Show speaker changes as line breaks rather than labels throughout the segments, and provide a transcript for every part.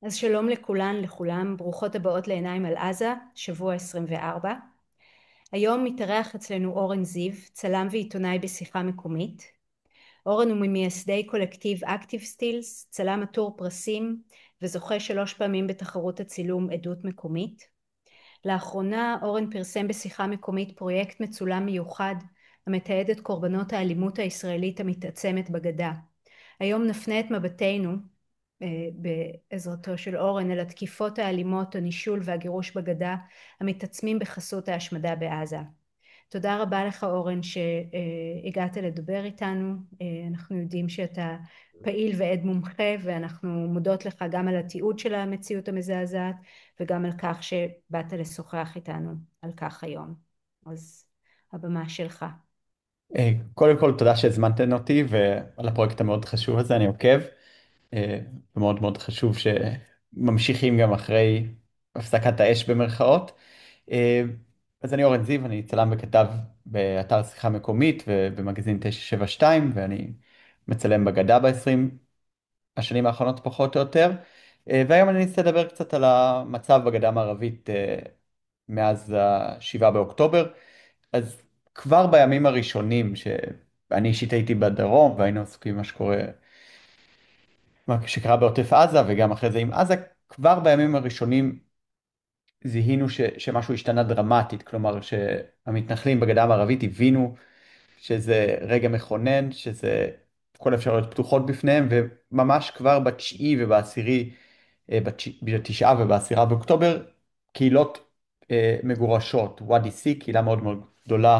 אז שלום לכולם, ברוכות הבאות לעיניים על עזה, שבוע 24. היום מתארח אצלנו אורן זיו, צלם ועיתונאי בשיחה מקומית. אורן הוא ממייסדי קולקטיב אקטיב סטילס, צלם עטור פרסים וזוכה 3 פעמים בתחרות הצילום עדות מקומית. לאחרונה אורן פרסם בשיחה מקומית פרויקט מצולם מיוחד המתעד את קורבנות האלימות הישראלית המתעצמת בגדה. היום נפנה את מבטנו בעזרתו של אורן אל התקיפות האלימות, הנישול והגירוש בגדה המתעצמים בחסות ההשמדה בעזה. תודה רבה לך אורן שהגעת לדבר איתנו. אנחנו יודעים שאתה פעיל ועד מומחה, ואנחנו מודות לך גם על התיעוד של המציאות המזעזעת וגם על כך שבאת לשוחח איתנו על כך היום. אז הבמה שלך.
קודם כל, תודה שהזמנתם אותי ועל הפרויקט המאוד חשוב הזה, אני עוקב. ומאוד מאוד חשוב שממשיכים גם אחרי הפסקת האש במרכאות. אה, אז אני אורן זיו, אני צלם וכתב באתר שיחה מקומית ובמגזין 972, ואני מצלם בגדה ב-20 השנים האחרונות פחות או יותר. והיום אני אנסה לדבר קצת על המצב בגדה המערבית מאז ה-7 באוקטובר. אז כבר בימים הראשונים שאני אישית הייתי בדרום והיינו עסוקים במה שקורה, מה שקרה בעוטף עזה וגם אחרי זה עם עזה, כבר בימים הראשונים זיהינו שמשהו השתנה דרמטית, כלומר שהמתנחלים בגדה המערבית הבינו שזה רגע מכונן, שזה כל האפשרויות פתוחות בפניהם, וממש כבר בתשיעי ובעשירי, בתשעה ובעשירה באוקטובר, קהילות מגורשות, ואדי סי, קהילה מאוד מאוד גדולה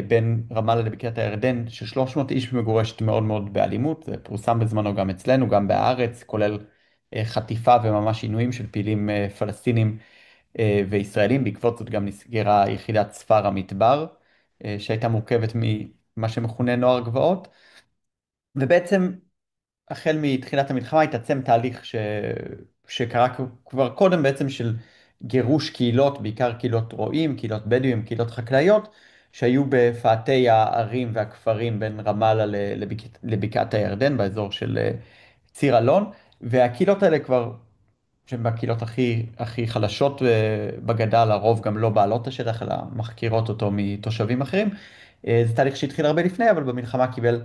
בין רמאללה לבקעת הירדן, של 300 איש מגורשת מאוד מאוד באלימות. זה פורסם בזמנו גם אצלנו, גם בארץ, כולל חטיפה וממש עינויים של פעילים פלסטינים וישראלים. בעקבות זאת גם נסגרה יחידת ספר המדבר, שהייתה מורכבת ממה שמכונה נוער גבעות. ובעצם החל מתחילת המלחמה התעצם תהליך שקרה כבר קודם, בעצם של גירוש קהילות, בעיקר קהילות רועים, קהילות בדואים, קהילות חקלאיות, שהיו בפאתי הערים והכפרים בין רמאללה לבקעת הירדן, באזור של ציר אלון. והקהילות האלה כבר, שהן בקהילות הכי חלשות בגדה, לרוב גם לא בעלות השטח, אלא מחכירות אותו מתושבים אחרים. זה תהליך שהתחיל הרבה לפני, אבל במלחמה קיבל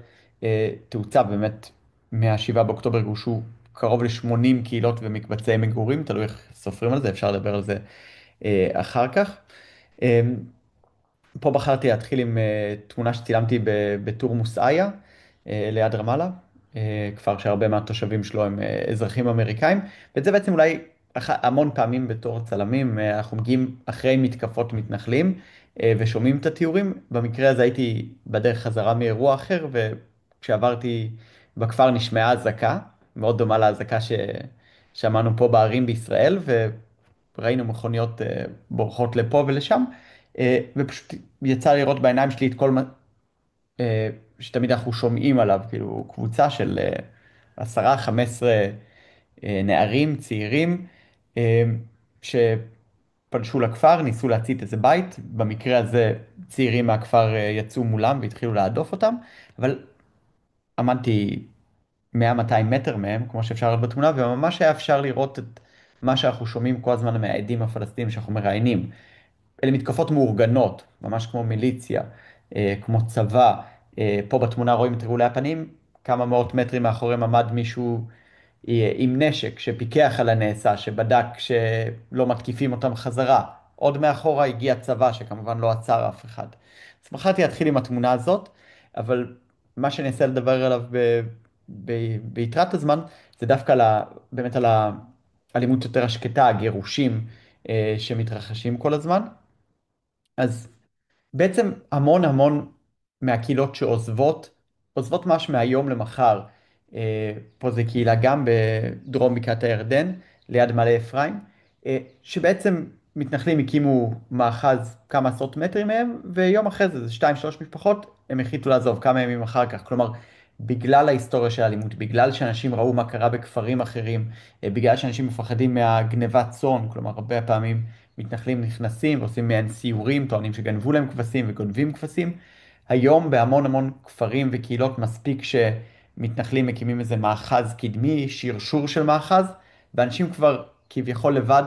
תאוצה. באמת, מה-7 באוקטובר גורשו קרוב ל-80 קהילות ומקבצי מגורים, תלוי איך סופרים על זה, אפשר לדבר על זה אחר כך. אה, פה בחרתי להתחיל עם תמונה שצילמתי בתורמוס עיא, ליד רמאללה, כפר שהרבה מהתושבים שלו הם אזרחים אמריקאים. ואת זה בעצם אולי המון פעמים בתור צלמים, אנחנו מגיעים אחרי מתקפות מתנחלים ושומעים את התיאורים. במקרה הזה הייתי בדרך חזרה מאירוע אחר, וכשעברתי בכפר נשמעה אזעקה, מאוד דומה לאזעקה ששמענו פה בערים בישראל, וראינו מכוניות בורחות לפה ולשם. ופשוט יצא לראות בעיניים שלי את כל מה שתמיד אנחנו שומעים עליו, כאילו קבוצה של 10-15 נערים צעירים אה, שפלשו לכפר, ניסו להצית איזה בית. במקרה הזה צעירים מהכפר יצאו מולם והתחילו להדוף אותם, אבל עמדתי 100-200 מטר מהם, כמו שאפשר לראות בתמונה, וממש היה אפשר לראות את מה שאנחנו שומעים כל הזמן מהעדים הפלסטינים שאנחנו מראיינים. אלה מתקפות מאורגנות, ממש כמו מיליציה, כמו צבא. פה בתמונה רואים את רעולי הפנים, כמה מאות מטרים מאחוריהם עמד מישהו עם נשק שפיקח על הנעשה, שבדק שלא מתקיפים אותם חזרה. עוד מאחורה הגיע צבא שכמובן לא עצר אף אחד. אז בחרתי להתחיל עם התמונה הזאת, אבל מה שאני אנסה לדבר עליו ביתרת הזמן, זה דווקא באמת על האלימות יותר השקטה, הגירושים שמתרחשים כל הזמן. אז בעצם המון המון מהקהילות שעוזבות, עוזבות ממש מהיום למחר. פה זה קהילה גם בדרום בקעת הירדן, ליד מעלה אפרים, שבעצם מתנחלים הקימו מאחז כמה עשרות מטרים מהם, ויום אחרי זה, זה 2-3 משפחות, הם החליטו לעזוב כמה ימים אחר כך. כלומר, בגלל ההיסטוריה של האלימות, בגלל שאנשים ראו מה קרה בכפרים אחרים, בגלל שאנשים מפחדים מהגנבת צאן, כלומר, הרבה פעמים מתנחלים נכנסים ועושים מעין סיורים, טוענים שגנבו להם כבשים וגונבים כבשים. היום בהמון המון כפרים וקהילות מספיק שמתנחלים מקימים איזה מאחז קדמי, שרשור של מאחז, ואנשים כבר כביכול לבד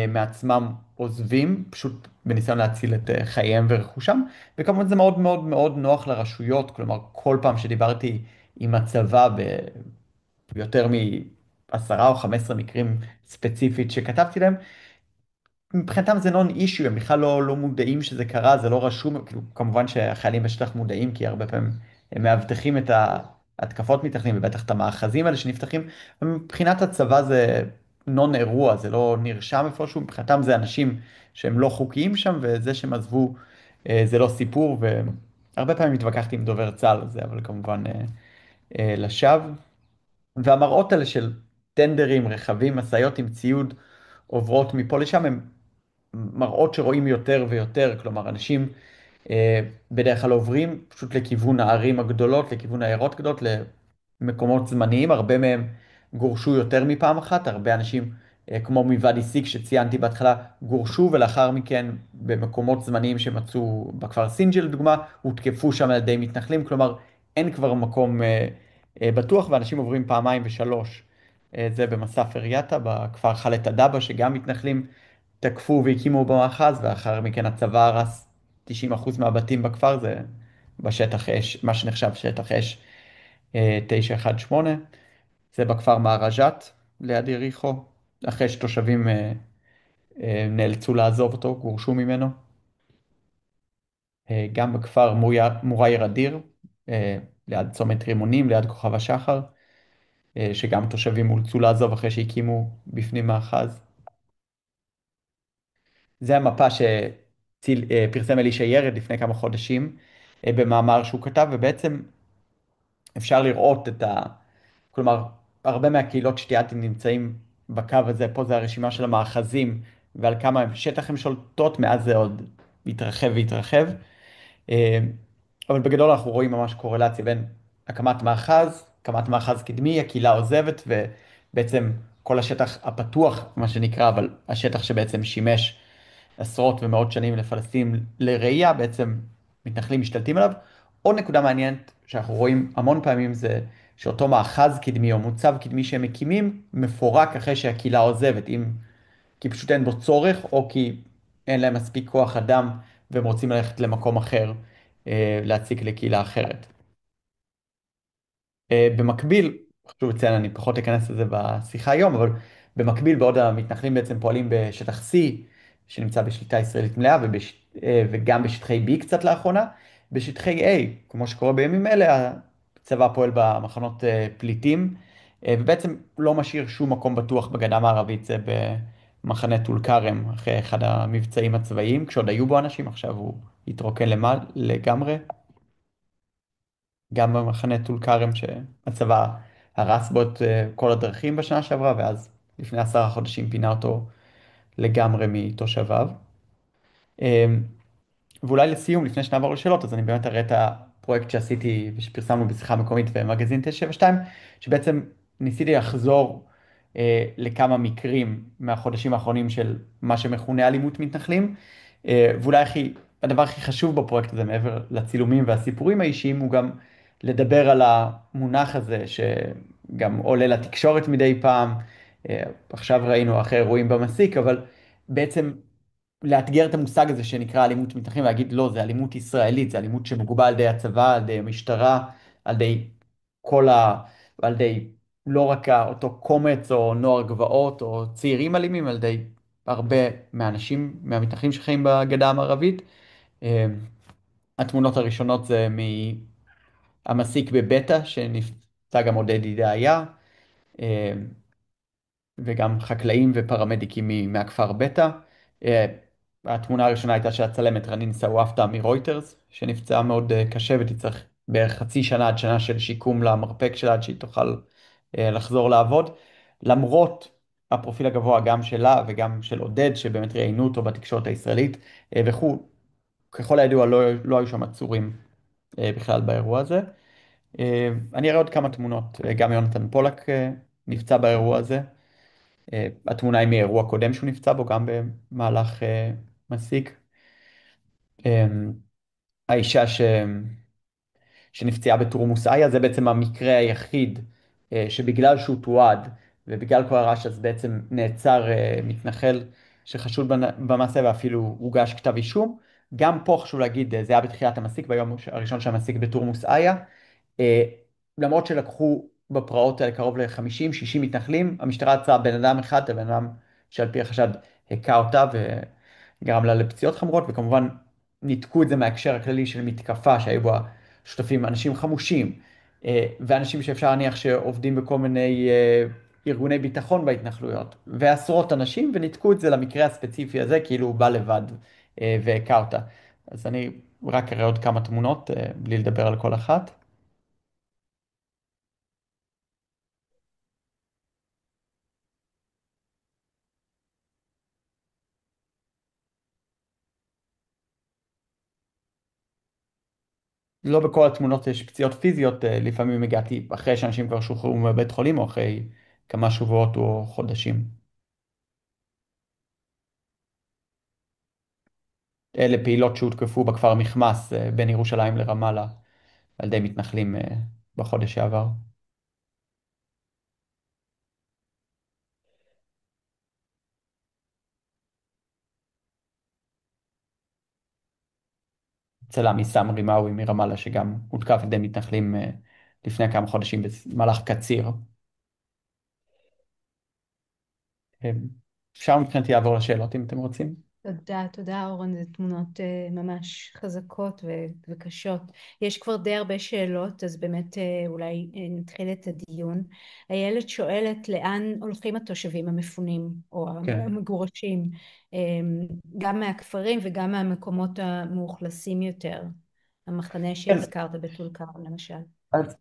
מעצמם עוזבים, פשוט בניסיון להציל את חייהם ורכושם, וכמובן זה מאוד מאוד מאוד נוח לרשויות, כלומר כל פעם שדיברתי עם הצבא ביותר מ10 או 15 מקרים ספציפית שכתבתי להם, מבחינתם זה נון אישיו, הם בכלל לא מודעים שזה קרה, זה לא רשום, כאילו, כמובן שהחיילים בשטח מודעים, כי הרבה פעמים הם מאבטחים את ההתקפות מתנחלים, ובטח את המאחזים האלה שנפתחים, אבל מבחינת הצבא זה נון אירוע, זה לא נרשם איפשהו, מבחינתם זה אנשים שהם לא חוקיים שם, וזה שהם עזבו זה לא סיפור, והרבה פעמים התווכחתי עם דובר צה"ל על זה, אבל כמובן לשווא. והמראות האלה של טנדרים, רכבים, משאיות עם ציוד עוברות מפה לשם, הם מראות שרואים יותר ויותר, כלומר, אנשים בדרך כלל עוברים פשוט לכיוון הערים הגדולות, לכיוון העיירות הגדולות, למקומות זמניים, הרבה מהם גורשו יותר מפעם אחת, הרבה אנשים, כמו מוואדי סיק שציינתי בהתחלה, גורשו ולאחר מכן במקומות זמניים שמצאו בכפר סינג'ל, לדוגמה, הותקפו שם על ידי מתנחלים, כלומר, אין כבר מקום בטוח, ואנשים עוברים פעמיים ושלוש. זה במסע פרייתה, בכפר חאלת א-דבע, שגם מתנחלים תקפו והקימו במאחז, ואחר מכן הצבא הרס 90% מהבתים בכפר, זה בשטח אש, מה שנחשב שטח אש 918. זה בכפר מהרג'ת, ליד יריחו, אחרי שתושבים נאלצו לעזוב אותו, גורשו ממנו. גם בכפר מורייר אדיר, ליד צומת רימונים, ליד כוכב השחר, שגם תושבים אולצו לעזוב אחרי שהקימו בפנים מאחז. זה המפה שפרסם אלישע ירד לפני כמה חודשים במאמר שהוא כתב, ובעצם אפשר לראות כלומר, הרבה מהקהילות שתיארתי נמצאים בקו הזה, פה זה הרשימה של המאחזים ועל כמה שטח הן שולטות, מאז זה עוד התרחב והתרחב. אה, אבל בגדול אנחנו רואים ממש קורלציה בין הקמת מאחז קדמי, הקהילה עוזבת, ובעצם כל השטח הפתוח, מה שנקרא, אבל השטח שבעצם שימש עשרות ומאות שנים לפלסטינים לראייה, בעצם מתנחלים משתלטים עליו. עוד נקודה מעניינת שאנחנו רואים המון פעמים זה שאותו מאחז קדמי או מוצב קדמי שהם מקימים, מפורק אחרי שהקהילה עוזבת, אם כי פשוט אין בו צורך, או כי אין להם מספיק כוח אדם והם רוצים ללכת למקום אחר, להציג לקהילה אחרת. במקביל, חשוב לציין, אני פחות אכנס לזה בשיחה היום, אבל במקביל, בעוד המתנחלים בעצם פועלים בשטח C, שנמצא בשליטה ישראלית מלאה, וגם בשטחי B קצת לאחרונה, בשטחי A, כמו שקורה בימים אלה, הצבא פועל במחנות פליטים, ובעצם לא משאיר שום מקום בטוח בגדה המערבית, זה במחנה טול כרם, אחרי אחד המבצעים הצבאיים, כשעוד היו בו אנשים, עכשיו הוא התרוקן לגמרי. גם במחנה טול כרם שהצבא הרס בו את כל הדרכים בשנה שעברה, ואז לפני 10 חודשים פינה אותו לגמרי מתושביו. אמ, ואולי לסיום, לפני שנעבור לשאלות, אז אני באמת אראה את הפרויקט שעשיתי ושפרסמנו בשיחה מקומית במגזין 972, שבעצם ניסיתי לחזור לכמה מקרים מהחודשים האחרונים של מה שמכונה אלימות מתנחלים, ואולי הדבר הכי חשוב בפרויקט הזה, מעבר לצילומים והסיפורים האישיים, הוא גם לדבר על המונח הזה, שגם עולה לתקשורת מדי פעם. עכשיו ראינו אחרי אירועים במסיק, אבל בעצם לאתגר את המושג הזה שנקרא אלימות מתנחלים, ולהגיד לא, זה אלימות ישראלית, זה אלימות שמגובה על ידי הצבא, על ידי המשטרה, על ידי כל על ידי לא רק אותו קומץ או נוער גבעות או צעירים אלימים, על ידי הרבה מהאנשים, מהמתנחלים שחיים בגדה המערבית. אה, התמונות הראשונות זה מהמסיק בבטא, שנפצע גם עודד ידעיה. אה, וגם חקלאים ופרמדיקים מהכפר בטא. אה, התמונה הראשונה הייתה של הצלמת רנין סוואפטה מרויטרס, שנפצעה מאוד קשה ותצטרך בערך חצי שנה עד שנה של שיקום למרפק שלה עד שהיא תוכל לחזור לעבוד. למרות הפרופיל הגבוה גם שלה וגם של עודד, שבאמת ראיינו אותו בתקשורת הישראלית וכו', ככל הידוע לא היו שם עצורים בכלל באירוע הזה. אני אראה עוד כמה תמונות, גם יונתן פולק נפצע באירוע הזה. התמונה היא מאירוע קודם שהוא נפצע בו, גם במהלך מסיק. האישה שנפצעה בתורמוס עיא, זה בעצם המקרה היחיד שבגלל שהוא תועד ובגלל כל הרעש אז בעצם נעצר מתנחל שחשוד במעשה ואפילו הוגש כתב אישום. גם פה חשוב להגיד, זה היה בתחילת המסיק, ביום הראשון של המסיק בתורמוס עיא. אה, למרות שלקחו בפרעות האלה קרוב ל-50-60 מתנחלים, המשטרה עצרה בן אדם אחד, את הבן אדם שעל פי החשד הכה אותה וגרם לה לפציעות חמורות, וכמובן ניתקו את זה מההקשר הכללי של מתקפה שהיו בה שותפים אנשים חמושים, ואנשים שאפשר להניח שעובדים בכל מיני ארגוני ביטחון בהתנחלויות, ועשרות אנשים, וניתקו את זה למקרה הספציפי הזה, כאילו הוא בא לבד והכה אותה. אז אני רק אראה עוד כמה תמונות, בלי לדבר על כל אחת. לא בכל התמונות יש פציעות פיזיות, לפעמים הגעתי אחרי שאנשים כבר שוחררו מבית חולים, או אחרי כמה שבועות או חודשים. אלה פעילות שהותקפו בכפר מכמס בין ירושלים לרמאללה על ידי מתנחלים בחודש שעבר. צלם עיסאם רימאוי מרמאללה שגם הותקף על ידי מתנחלים לפני כמה חודשים במהלך קציר. אה, אפשר מבחינתי לעבור לשאלות אם אתם רוצים.
תודה, תודה אורן, זה תמונות ממש חזקות וקשות. יש כבר די הרבה שאלות, אז באמת אולי נתחיל את הדיון. איילת שואלת לאן הולכים התושבים המפונים או
כן.
המגורשים, גם מהכפרים וגם מהמקומות המאוכלסים יותר, המחנה
כן,
שהזכרת בטול כרם למשל.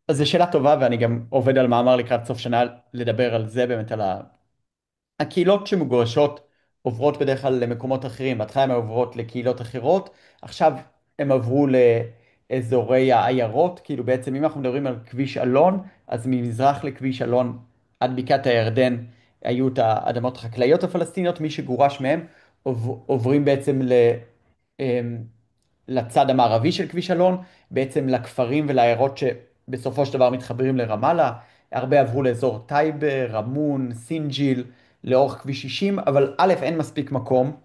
אז זו שאלה טובה, ואני גם עובד על מאמר לקראת סוף שנה לדבר על זה, באמת על הקהילות שמגורשות עוברות בדרך כלל למקומות אחרים. בהתחלה הן עוברות לקהילות אחרות, עכשיו הן עברו לאזורי העיירות. כאילו בעצם אם אנחנו מדברים על כביש אלון, אז ממזרח לכביש אלון עד בקעת הירדן היו את האדמות החקלאיות הפלסטיניות, מי שגורש מהם עוברים בעצם אמ, לצד המערבי של כביש אלון, בעצם לכפרים ולעיירות שבסופו של דבר מתחברים לרמאללה. הרבה עברו לאזור טייבה, רמון, סינג'יל, לאורך כביש 60, אבל א', אין מספיק מקום.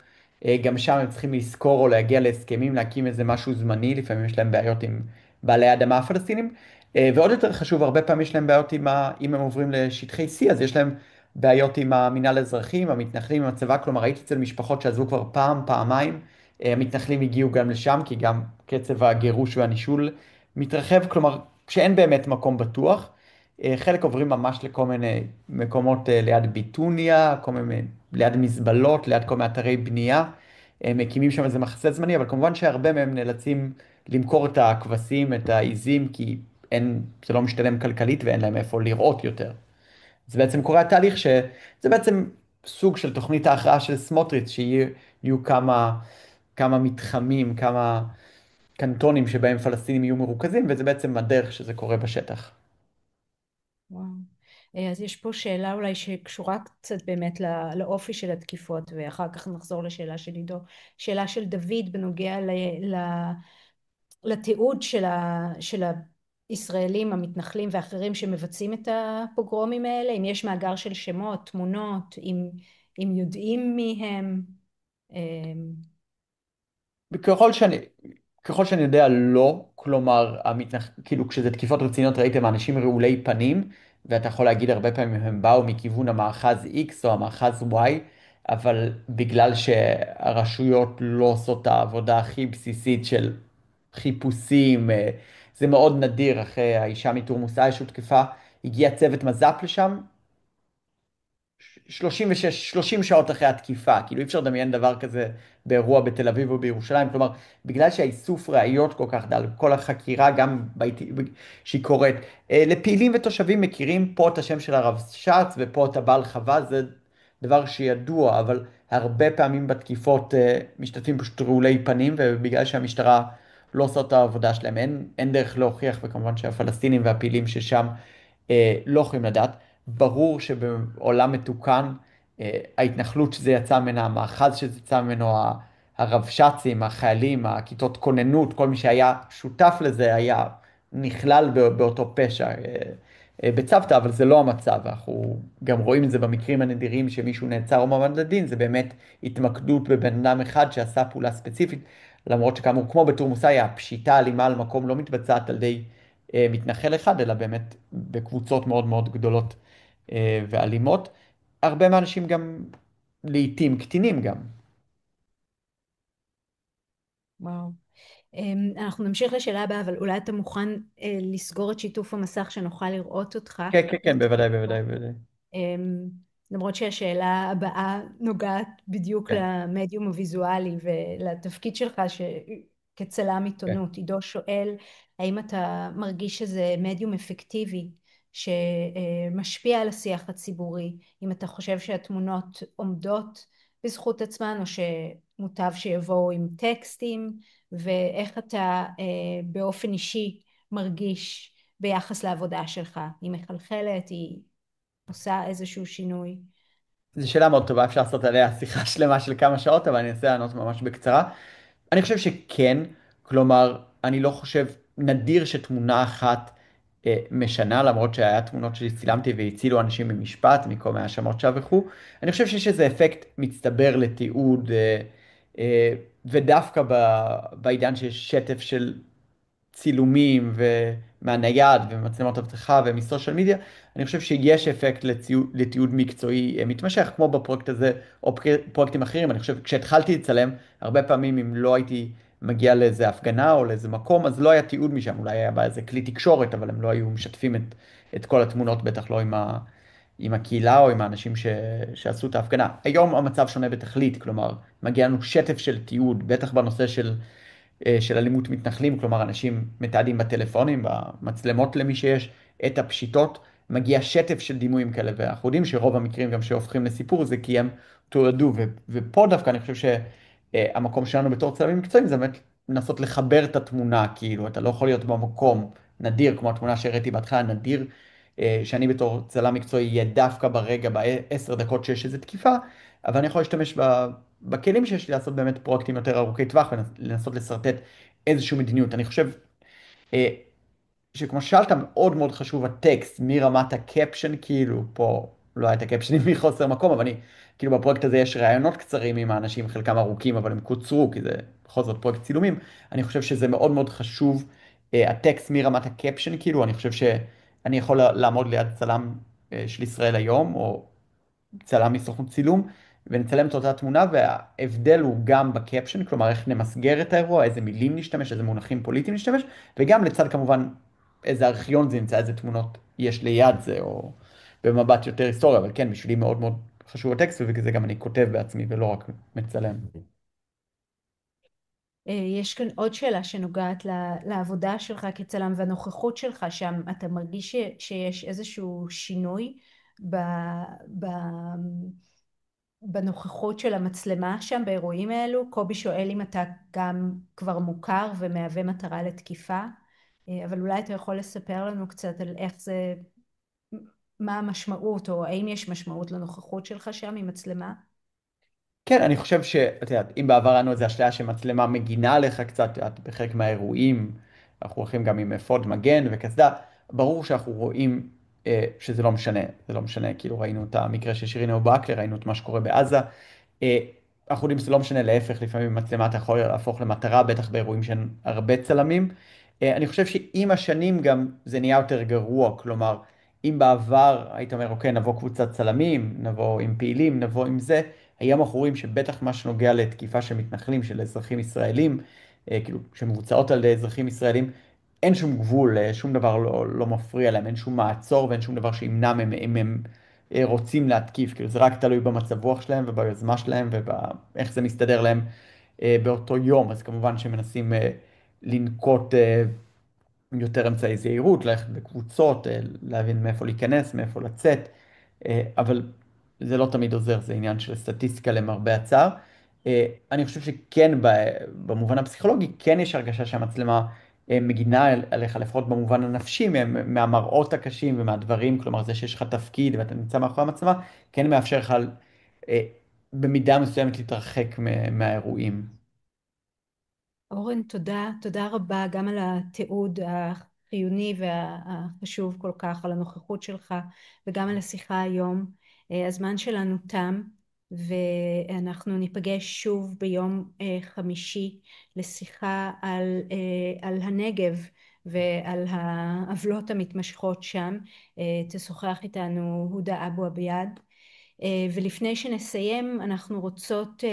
גם שם הם צריכים לזכור או להגיע להסכמים, להקים איזה משהו זמני, לפעמים יש להם בעיות עם בעלי האדמה הפלסטינים. ועוד יותר חשוב, הרבה פעמים יש להם בעיות אם הם עוברים לשטחי C, אז יש להם בעיות עם המינהל האזרחי, עם המתנחלים, עם הצבא. כלומר, הייתי אצל משפחות שעזבו כבר פעם, פעמיים. המתנחלים הגיעו גם לשם, כי גם קצב הגירוש והנישול מתרחב. כלומר, כשאין באמת מקום בטוח, חלק עוברים ממש לכל מיני מקומות ליד ביטוניה, כל מיני, ליד מזבלות, ליד כל מיני אתרי בנייה. הם מקימים שם איזה מחסה זמני, אבל כמובן שהרבה מהם נאלצים למכור את הכבשים, את העיזים, כי זה לא משתלם כלכלית ואין להם איפה לראות יותר. זה בעצם קורה התהליך שזה בעצם סוג של תוכנית ההכרעה של סמוטריץ', שיהיו כמה מתחמים, כמה קנטונים שבהם פלסטינים יהיו מרוכזים, וזה בעצם הדרך שזה קורה בשטח.
וואו. אז יש פה שאלה אולי שקשורה קצת באמת לאופי של התקיפות, ואחר כך נחזור לשאלה של עידו. שאלה של דוד בנוגע לתיעוד של הישראלים, המתנחלים ואחרים שמבצעים את הפוגרומים האלה, אם יש מאגר של שמות, תמונות, אם יודעים מי הם.
וככל שאני יודע, לא. כלומר, כאילו כשזה תקיפות רציניות, ראיתם אנשים רעולי פנים, ואתה יכול להגיד הרבה פעמים הם באו מכיוון המאחז X או המאחז Y, אבל בגלל שהרשויות לא עושות את העבודה הכי בסיסית של חיפושים, זה מאוד נדיר. אחרי האישה מתורמוס עיא שהותקפה, הגיע צוות מז"פ לשם, 36, 30 שעות אחרי התקיפה. כאילו אי אפשר לדמיין דבר כזה באירוע בתל אביב או בירושלים. כלומר, בגלל שהאיסוף ראיות כל כך דל, כל החקירה גם שהיא קורית, לפעילים ותושבים מכירים פה את השם של הרב שץ ופה את הבעל חווה, זה דבר שידוע, אבל הרבה פעמים בתקיפות משתתפים פשוט רעולי פנים, ובגלל שהמשטרה לא עושה את העבודה שלהם, אין דרך להוכיח, וכמובן שהפלסטינים והפעילים ששם לא יכולים לדעת. ברור שבעולם מתוקן, ההתנחלות שזה יצא ממנה, המאחז שזה יצא ממנו, הרבש"צים, החיילים, הכיתות כוננות, כל מי שהיה שותף לזה היה נכלל באותו פשע. בצוותא, אבל זה לא המצב. אנחנו גם רואים את זה במקרים הנדירים שמישהו נעצר או מועמד לדין, זה באמת התמקדות בבן אדם אחד שעשה פעולה ספציפית, למרות שכאמור, כמו בתורמוס עיא, הפשיטה האלימה על מקום לא מתבצעת על ידי מתנחל אחד, אלא באמת בקבוצות מאוד מאוד גדולות ואלימות. הרבה מהאנשים גם, לעיתים קטינים גם.
וואו. אנחנו נמשיך לשאלה הבאה, אבל אולי אתה מוכן לסגור את שיתוף המסך שנוכל לראות אותך
כן, כן, כן,
בצורה
בוודאי,
טובה?
בוודאי, בוודאי.
אמ, למרות שהשאלה הבאה נוגעת בדיוק
כן,
למדיום הוויזואלי ולתפקיד שלך כצלם
כן.
עיתונות. עידו שואל, האם אתה מרגיש שזה מדיום אפקטיבי שמשפיע על השיח הציבורי? אם אתה חושב שהתמונות עומדות בזכות עצמן או שמוטב שיבואו עם טקסטים, ואיך אתה באופן אישי מרגיש ביחס לעבודה שלך? היא מחלחלת, היא עושה איזשהו שינוי.
זו שאלה מאוד טובה, אפשר לעשות עליה שיחה שלמה של כמה שעות, אבל אני אנסה לענות ממש בקצרה. אני חושב שכן, כלומר, אני לא חושב, נדיר שתמונה אחת משנה, למרות שהיה תמונות שצילמתי והצילו אנשים ממשפט, מכל מיני האשמות שווא וכו'. אני חושב שיש איזה אפקט מצטבר לתיעוד, ודווקא בעידן שיש שטף של צילומים ומהנייד ומצלמות אבטחה ומסושיאל מדיה, אני חושב שיש אפקט לתיעוד מקצועי מתמשך, כמו בפרויקט הזה או פרויקטים אחרים. אני חושב, כשהתחלתי לצלם, הרבה פעמים אם לא הייתי מגיע לאיזה הפגנה או לאיזה מקום, אז לא היה תיעוד משם, אולי היה בה איזה כלי תקשורת, אבל הם לא היו משתפים את כל התמונות, בטח לא עם הקהילה או עם האנשים שעשו את ההפגנה. היום המצב שונה בתכלית, כלומר, מגיע לנו שטף של תיעוד, בטח בנושא של אלימות מתנחלים, כלומר אנשים מתעדים בטלפונים, במצלמות למי שיש, את הפשיטות, מגיע שטף של דימויים כאלה, ואנחנו יודעים שרוב המקרים גם שהופכים לסיפור זה כי הם תועדו, ופה דווקא אני חושב שהמקום שלנו בתור צלמים מקצועיים זה באמת לנסות לחבר את התמונה, כאילו אתה לא יכול להיות במקום נדיר, כמו התמונה שהראיתי בהתחלה, נדיר שאני בתור צלם מקצועי אהיה דווקא ברגע, בעשר דקות שיש איזו תקיפה, אבל אני יכול להשתמש בכלים שיש לי לעשות באמת פרויקטים יותר ארוכי טווח ולנסות לשרטט איזושהי מדיניות. אני חושב אה, שכמו ששאלת, מאוד מאוד חשוב הטקסט, מרמת הקפשן, כאילו פה לא היה את הקפשנים מחוסר מקום, אבל כאילו בפרויקט הזה יש ראיונות קצרים עם האנשים, חלקם ארוכים, אבל הם קוצרו, כי זה בכל זאת פרויקט צילומים. אני חושב שזה מאוד מאוד חשוב, הטקסט מרמת הקפשן, כאילו, אני חושב שאני יכול לעמוד ליד צלם של ישראל היום, או צלם מסוכנות צילום, ונצלם את אותה תמונה, וההבדל הוא גם בקפשן, כלומר איך נמסגר את האירוע, איזה מילים נשתמש, איזה מונחים פוליטיים נשתמש, וגם לצד כמובן איזה ארכיון זה נמצא, איזה תמונות יש ליד זה, או במבט יותר היסטורי, אבל כן, בשבילי מאוד מאוד חשוב הטקסט, ובגלל זה גם אני כותב בעצמי ולא רק מצלם.
יש כאן עוד שאלה שנוגעת לעבודה שלך כצלם והנוכחות שלך שם. אתה מרגיש שיש איזשהו שינוי ב, ב, בנוכחות של המצלמה שם באירועים האלו? קובי שואל אם אתה גם כבר מוכר ומהווה מטרה לתקיפה, אבל אולי אתה יכול לספר לנו קצת על איך זה, מה המשמעות, או האם יש משמעות לנוכחות שלך שם עם מצלמה?
כן, אני חושב שאת יודעת, אם בעבר היה לנו איזו אשליה שמצלמה מגינה עליך קצת, את יודעת, בחלק מהאירועים, אנחנו הולכים גם עם אפוד מגן וקסדה, ברור שאנחנו רואים שזה לא משנה, זה לא משנה, כאילו ראינו את המקרה של שירין אבו עאקלה, ראינו את מה שקורה בעזה, אה, אנחנו יודעים שזה לא משנה, להפך, לפעמים מצלמה אתה יכול להפוך למטרה, בטח באירועים שאין הרבה צלמים. אני חושב שעם השנים גם זה נהיה יותר גרוע, כלומר, אם בעבר היית אומר, אוקיי, נבוא קבוצת צלמים, נבוא עם פעילים, נבוא עם זה, היום אנחנו רואים שבטח מה שנוגע לתקיפה של מתנחלים, של אזרחים ישראלים, כאילו, שמבוצעות על ידי אזרחים ישראלים, אין שום גבול, שום דבר לא מפריע להם, אין שום מעצור ואין שום דבר שימנע מהם, אם הם רוצים להתקיף, כאילו זה רק תלוי במצב רוח שלהם וביוזמה שלהם ואיך זה מסתדר להם באותו יום, אז כמובן שמנסים לנקוט יותר אמצעי זהירות, ללכת בקבוצות, להבין מאיפה להיכנס, מאיפה לצאת, אבל זה לא תמיד עוזר, זה עניין של סטטיסטיקה למרבה הצער. אני חושב שכן, במובן הפסיכולוגי, כן יש הרגשה שהמצלמה מגינה עליך, לפחות במובן הנפשי, מהמראות הקשים ומהדברים, כלומר זה שיש לך תפקיד ואתה נמצא מאחורי המצלמה, כן מאפשר לך אה, במידה מסוימת להתרחק מהאירועים.
אורן, תודה, תודה רבה גם על התיעוד החיוני והחשוב כל כך, על הנוכחות שלך וגם על השיחה היום. הזמן שלנו תם, ואנחנו ניפגש שוב ביום חמישי לשיחה על הנגב ועל העוולות המתמשכות שם. תשוחח איתנו הודא אבו עביד. ולפני שנסיים אנחנו רוצות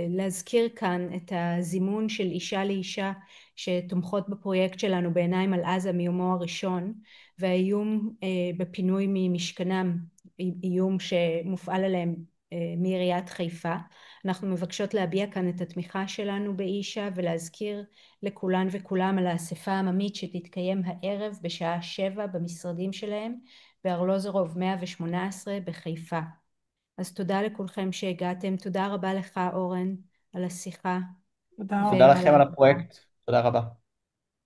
להזכיר כאן את הזימון של אישה לאישה שתומכות בפרויקט שלנו בעיניים על עזה מיומו הראשון, והאיום בפינוי ממשכנם, איום שמופעל עליהם מעיריית חיפה. אנחנו מבקשות להביע כאן את התמיכה שלנו באישה ולהזכיר לכולן וכולם על האספה העממית שתתקיים הערב בשעה 7 במשרדים שלהם בארלוזורוב 118 בחיפה. אז תודה לכולכם שהגעתם, תודה רבה לך אורן על השיחה
תודה
תודה
רבה.
ועל
לכם על
ההקשבה.
הפרויקט, תודה רבה.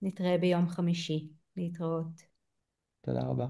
נתראה ביום חמישי, להתראות.
תודה רבה.